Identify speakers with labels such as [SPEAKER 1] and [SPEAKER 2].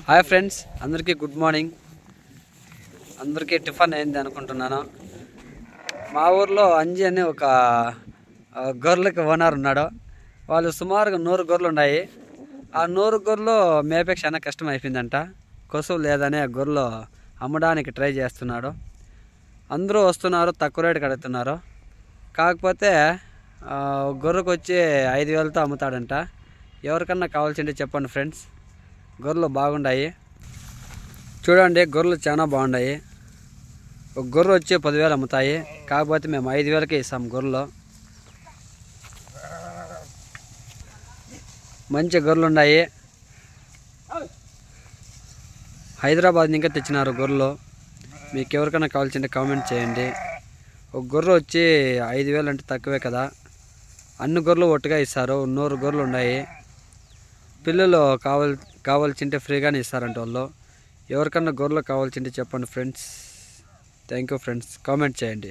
[SPEAKER 1] Hi friends, అందరికీ good morning. అందరికీ tiffin అయింది అనుకుంటున్నాను. మా ఊర్లో అంజి అని ఒక గొర్రెలకి ఓనర్ ఉన్నాడు. వాళ్ళు సుమారుగా 100 గొర్రెలు ఉన్నాయి. ఆ 100 గొర్రెలు మేపేకి చాలా కష్టం అయిపోయిందంట. కొసువు లేదని ఆ గొర్రెలు అమ్మడానికి ట్రై చేస్తున్నాడు. అందరూ వస్తున్నారు, తక్కువ రేటుకి అడుగుతున్నారు. కాకపోతే గొర్రెకు వచ్చి 5,000తో అమ్ముతాడంట. ఎవరికన్నా కావాల్సింటే చెప్పండి ఫ్రెండ్స్. గొర్రెలు బాగున్నాయి, చూడండి. గొర్రెలు చాలా బాగున్నాయి. ఒక గొర్రె వచ్చి 10,000 అమ్ముతాయి. కాకపోతే మేము 5,000కి ఇస్తాం. గొర్రెలు మంచి గొర్రెలు ఉన్నాయి. హైదరాబాద్ ఇంకా తెచ్చినారు గొర్రెలు. మీకు ఎవరికైనా కావాల్సింటే కామెంట్ చేయండి. ఒక గొర్రె వచ్చి 5,000 అంటే తక్కువే కదా. అన్ని గొర్రెలు ఒట్టుగా ఇస్తారు. 100 గొర్రెలు ఉన్నాయి. పిల్లలు కావాల్సింటే ఫ్రీగానే ఇస్తారంట వాళ్ళు. ఎవరికన్నా గొర్రెలు కావాల్సింటే చెప్పండి friends. Thank you friends, comment చేయండి.